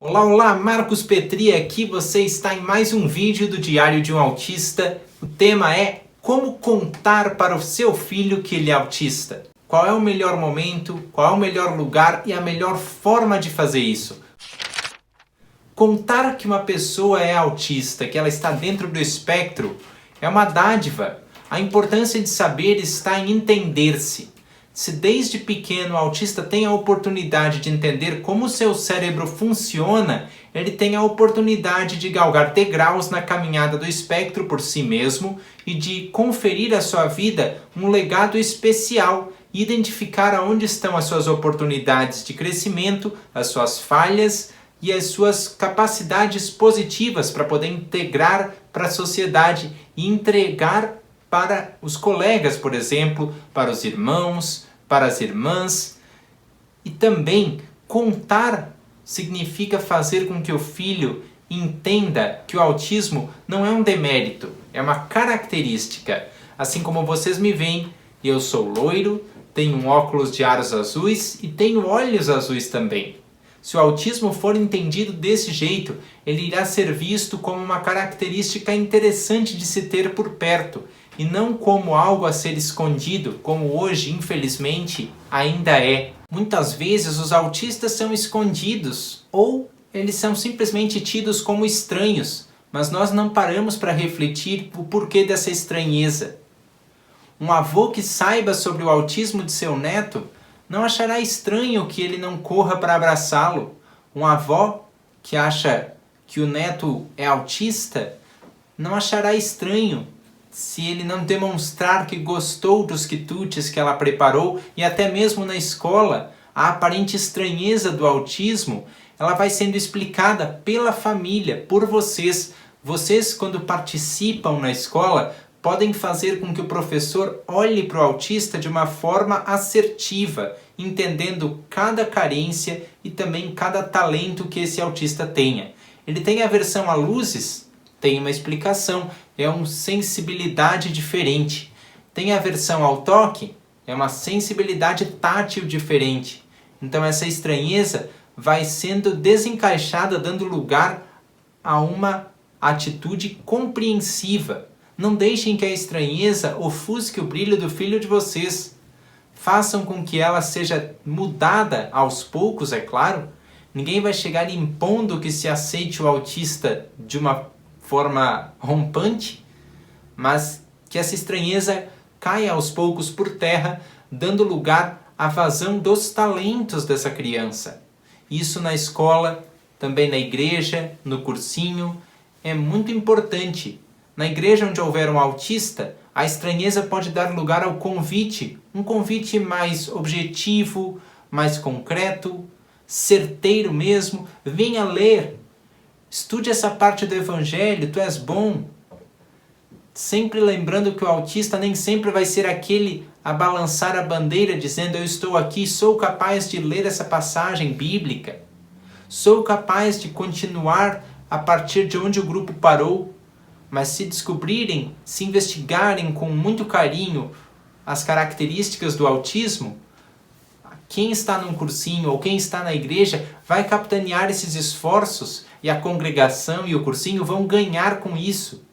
Olá, olá, Marcos Petri aqui, você está em mais um vídeo do Diário de um Autista. O tema é como contar para o seu filho que ele é autista. Qual é o melhor momento, qual é o melhor lugar e a melhor forma de fazer isso? Contar que uma pessoa é autista, que ela está dentro do espectro, é uma dádiva. A importância de saber está em entender-se. Se desde pequeno o autista tem a oportunidade de entender como o seu cérebro funciona, ele tem a oportunidade de galgar degraus na caminhada do espectro por si mesmo e de conferir à sua vida um legado especial e identificar aonde estão as suas oportunidades de crescimento, as suas falhas e as suas capacidades positivas para poder integrar para a sociedade e entregar para os colegas, por exemplo, para os irmãos, para as irmãs. E também contar significa fazer com que o filho entenda que o autismo não é um demérito, é uma característica. Assim como vocês me veem, eu sou loiro, tenho um óculos de aros azuis e tenho olhos azuis também. Se o autismo for entendido desse jeito, ele irá ser visto como uma característica interessante de se ter por perto, e não como algo a ser escondido, como hoje, infelizmente, ainda é. Muitas vezes os autistas são escondidos, ou eles são simplesmente tidos como estranhos, mas nós não paramos para refletir o porquê dessa estranheza. Um avô que saiba sobre o autismo de seu neto não achará estranho que ele não corra para abraçá-lo. Um avó que acha que o neto é autista não achará estranho se ele não demonstrar que gostou dos quitutes que ela preparou, e até mesmo na escola, a aparente estranheza do autismo, ela vai sendo explicada pela família, por vocês. Vocês, quando participam na escola, podem fazer com que o professor olhe para o autista de uma forma assertiva, entendendo cada carência e também cada talento que esse autista tenha. Ele tem aversão a luzes? Tem uma explicação, é uma sensibilidade diferente. Tem aversão ao toque? É uma sensibilidade tátil diferente. Então essa estranheza vai sendo desencaixada, dando lugar a uma atitude compreensiva. Não deixem que a estranheza ofusque o brilho do filho de vocês. Façam com que ela seja mudada aos poucos, é claro. Ninguém vai chegar impondo que se aceite o autista de uma forma rompante, mas que essa estranheza caia aos poucos por terra, dando lugar à vazão dos talentos dessa criança. Isso na escola, também na igreja, no cursinho, é muito importante. Na igreja onde houver um autista, a estranheza pode dar lugar ao convite, um convite mais objetivo, mais concreto, certeiro mesmo. Venha ler, estude essa parte do evangelho, tu és bom. Sempre lembrando que o autista nem sempre vai ser aquele a balançar a bandeira dizendo: eu estou aqui, sou capaz de ler essa passagem bíblica, sou capaz de continuar a partir de onde o grupo parou. Mas se descobrirem, se investigarem com muito carinho as características do autismo, quem está num cursinho ou quem está na igreja vai capitanear esses esforços, e a congregação e o cursinho vão ganhar com isso.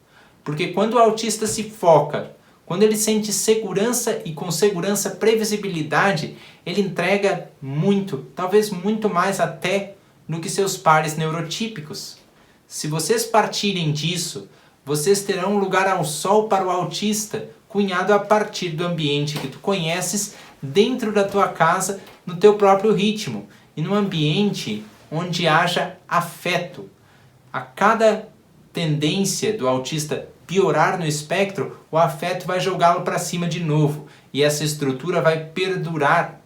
Porque quando o autista se foca, quando ele sente segurança e com segurança previsibilidade, ele entrega muito, talvez muito mais até do que seus pares neurotípicos. Se vocês partirem disso, vocês terão um lugar ao sol para o autista, cunhado a partir do ambiente que tu conheces, dentro da tua casa, no teu próprio ritmo, e num ambiente onde haja afeto. A cada tendência do autista piorar no espectro, o afeto vai jogá-lo para cima de novo, e essa estrutura vai perdurar.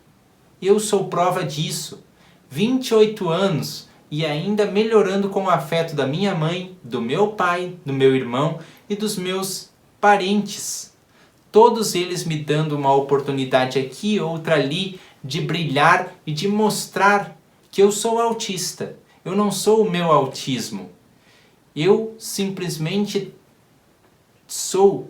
Eu sou prova disso. 28 anos, e ainda melhorando com o afeto da minha mãe, do meu pai, do meu irmão e dos meus parentes. Todos eles me dando uma oportunidade aqui, outra ali, de brilhar e de mostrar que eu sou autista. Eu não sou o meu autismo. Eu simplesmente sou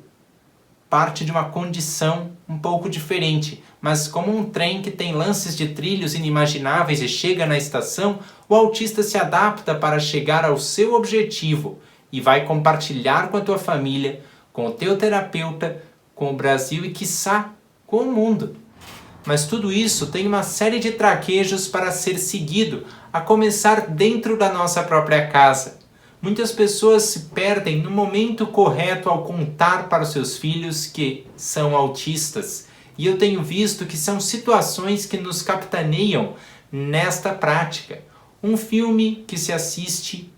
parte de uma condição um pouco diferente, mas como um trem que tem lances de trilhos inimagináveis e chega na estação, o autista se adapta para chegar ao seu objetivo e vai compartilhar com a tua família, com o teu terapeuta, com o Brasil e, quiçá, com o mundo. Mas tudo isso tem uma série de traquejos para ser seguido, a começar dentro da nossa própria casa. Muitas pessoas se perdem no momento correto ao contar para os seus filhos que são autistas. E eu tenho visto que são situações que nos capitaneiam nesta prática. Um filme que se assiste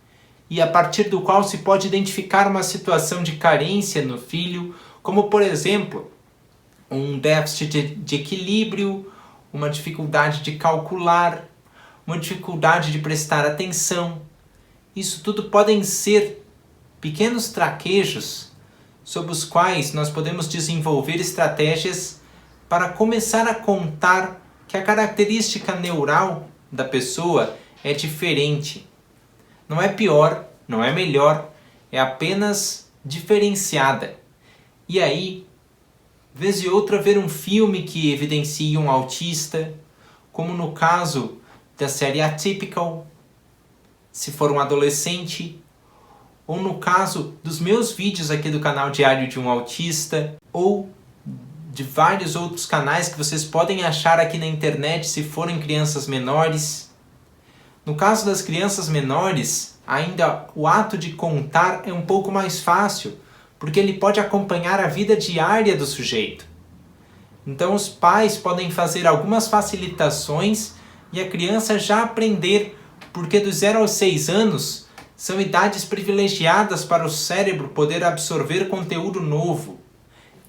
e a partir do qual se pode identificar uma situação de carência no filho, como por exemplo, um déficit de equilíbrio, uma dificuldade de calcular, uma dificuldade de prestar atenção. Isso tudo podem ser pequenos traquejos sobre os quais nós podemos desenvolver estratégias para começar a contar que a característica neural da pessoa é diferente. Não é pior, não é melhor, é apenas diferenciada. E aí, vez e outra, ver um filme que evidencia um autista, como no caso da série Atypical, se for um adolescente, ou no caso dos meus vídeos aqui do canal Diário de um Autista, ou de vários outros canais que vocês podem achar aqui na internet se forem crianças menores. No caso das crianças menores, ainda o ato de contar é um pouco mais fácil, porque ele pode acompanhar a vida diária do sujeito. Então os pais podem fazer algumas facilitações e a criança já aprender, porque dos 0 aos 6 anos são idades privilegiadas para o cérebro poder absorver conteúdo novo.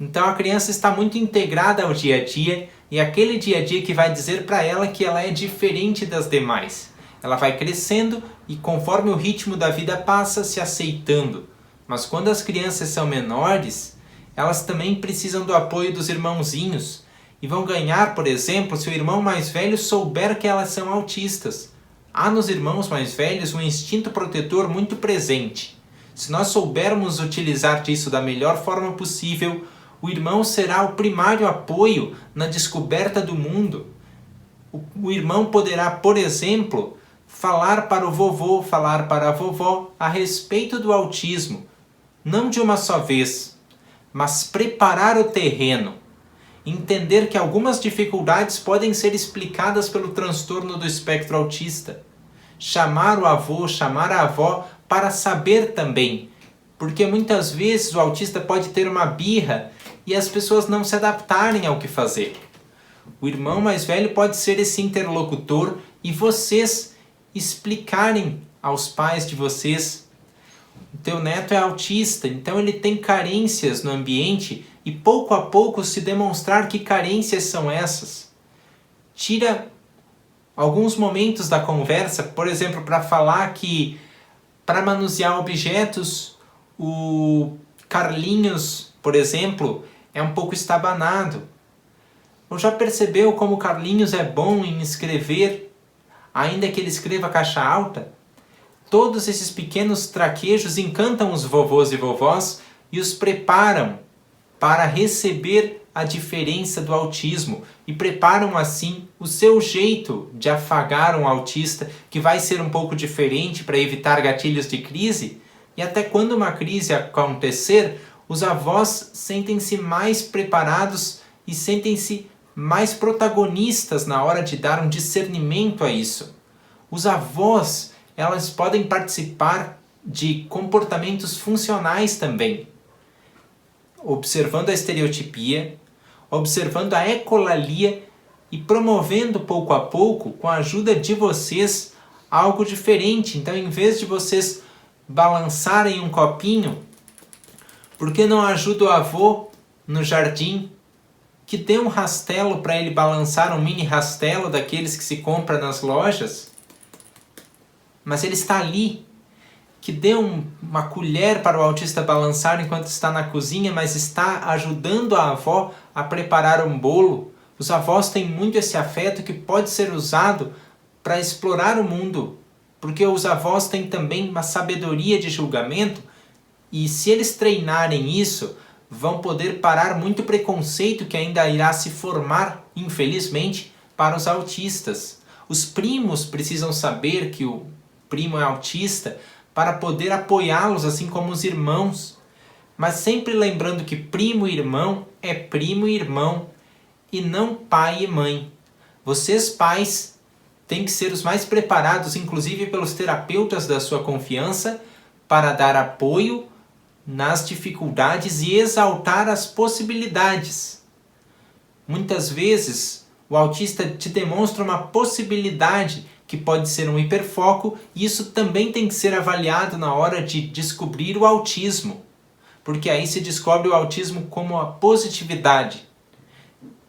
Então a criança está muito integrada ao dia a dia e é aquele dia a dia que vai dizer para ela que ela é diferente das demais. Ela vai crescendo e conforme o ritmo da vida passa se aceitando. Mas quando as crianças são menores, elas também precisam do apoio dos irmãozinhos e vão ganhar, por exemplo, se o irmão mais velho souber que elas são autistas. Há nos irmãos mais velhos um instinto protetor muito presente. Se nós soubermos utilizar disso da melhor forma possível, o irmão será o primário apoio na descoberta do mundo. O irmão poderá, por exemplo, falar para o vovô, falar para a vovó a respeito do autismo. Não de uma só vez, mas preparar o terreno. Entender que algumas dificuldades podem ser explicadas pelo transtorno do espectro autista. Chamar o avô, chamar a avó para saber também. Porque muitas vezes o autista pode ter uma birra e as pessoas não se adaptarem ao que fazer. O irmão mais velho pode ser esse interlocutor e vocês explicarem aos pais de vocês: o teu neto é autista, então ele tem carências no ambiente, e pouco a pouco se demonstrar que carências são essas. Tira alguns momentos da conversa, por exemplo, para falar que para manusear objetos, o Carlinhos, por exemplo, é um pouco estabanado. Ou já percebeu como o Carlinhos é bom em escrever, ainda que ele escreva caixa alta? Todos esses pequenos traquejos encantam os vovôs e vovós e os preparam para receber a diferença do autismo e preparam assim o seu jeito de afagar um autista, que vai ser um pouco diferente para evitar gatilhos de crise. E até quando uma crise acontecer, os avós sentem-se mais preparados e sentem-se mais protagonistas na hora de dar um discernimento a isso. Os avós, elas podem participar de comportamentos funcionais também, observando a estereotipia, observando a ecolalia e promovendo pouco a pouco, com a ajuda de vocês, algo diferente. Então, em vez de vocês balançarem um copinho, por que não ajuda o avô no jardim que dê um rastelo para ele balançar, um mini rastelo daqueles que se compra nas lojas? Mas ele está ali, que dê uma colher para o autista balançar enquanto está na cozinha, mas está ajudando a avó a preparar um bolo. Os avós têm muito esse afeto que pode ser usado para explorar o mundo, porque os avós têm também uma sabedoria de julgamento, e se eles treinarem isso, vão poder parar muito preconceito que ainda irá se formar, infelizmente, para os autistas. Os primos precisam saber que o primo é autista para poder apoiá-los, assim como os irmãos. Mas sempre lembrando que primo e irmão é primo e irmão e não pai e mãe. Vocês, pais, têm que ser os mais preparados, inclusive pelos terapeutas da sua confiança, para dar apoio nas dificuldades e exaltar as possibilidades. Muitas vezes, o autista te demonstra uma possibilidade que pode ser um hiperfoco, e isso também tem que ser avaliado na hora de descobrir o autismo, porque aí se descobre o autismo como a positividade,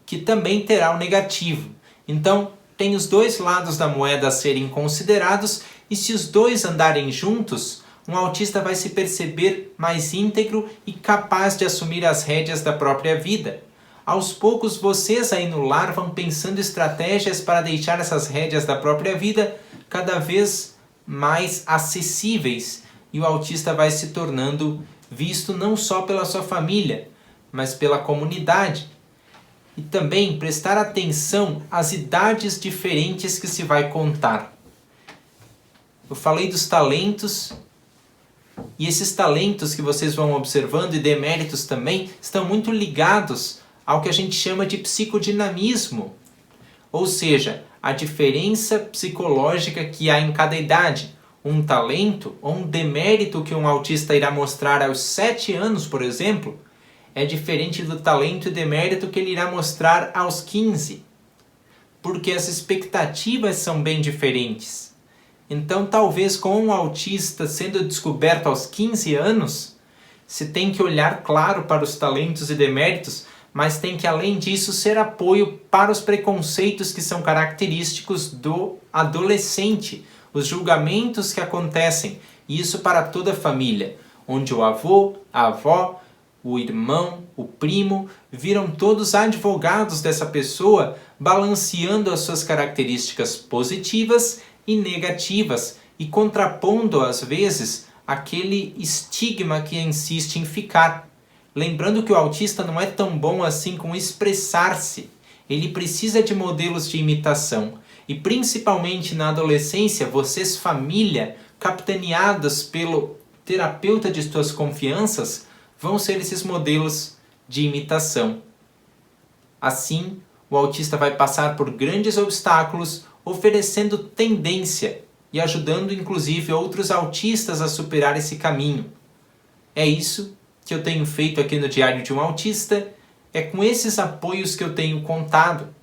que também terá o negativo. Então, tem os dois lados da moeda a serem considerados, e se os dois andarem juntos, um autista vai se perceber mais íntegro e capaz de assumir as rédeas da própria vida. Aos poucos, vocês aí no lar vão pensando estratégias para deixar essas rédeas da própria vida cada vez mais acessíveis, e o autista vai se tornando visto não só pela sua família, mas pela comunidade. E também prestar atenção às idades diferentes que se vai contar. Eu falei dos talentos, e esses talentos que vocês vão observando e deméritos também estão muito ligados ao que a gente chama de psicodinamismo, ou seja, a diferença psicológica que há em cada idade. Um talento ou um demérito que um autista irá mostrar aos 7 anos, por exemplo, é diferente do talento e demérito que ele irá mostrar aos 15, porque as expectativas são bem diferentes. Então, talvez com um autista sendo descoberto aos 15 anos, se tem que olhar claro para os talentos e deméritos, mas tem que, além disso, ser apoio para os preconceitos que são característicos do adolescente, os julgamentos que acontecem, e isso para toda a família, onde o avô, a avó, o irmão, o primo, viram todos advogados dessa pessoa, balanceando as suas características positivas e negativas, e contrapondo, às vezes, aquele estigma que insiste em ficar. Lembrando que o autista não é tão bom assim com expressar-se. Ele precisa de modelos de imitação. E principalmente na adolescência, vocês, família, capitaneadas pelo terapeuta de suas confianças, vão ser esses modelos de imitação. Assim, o autista vai passar por grandes obstáculos, oferecendo tendência e ajudando inclusive outros autistas a superar esse caminho. É isso que eu tenho feito aqui no Diário de um Autista, é com esses apoios que eu tenho contado.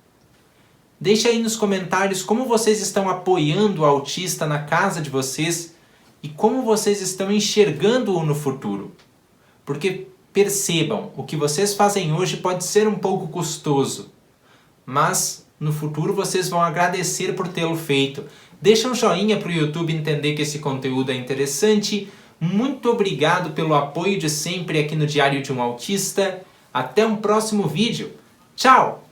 Deixe aí nos comentários como vocês estão apoiando o autista na casa de vocês e como vocês estão enxergando-o no futuro. Porque percebam, o que vocês fazem hoje pode ser um pouco custoso, mas no futuro vocês vão agradecer por tê-lo feito. Deixa um joinha para o YouTube entender que esse conteúdo é interessante. Muito obrigado pelo apoio de sempre aqui no Diário de um Autista. Até um próximo vídeo. Tchau!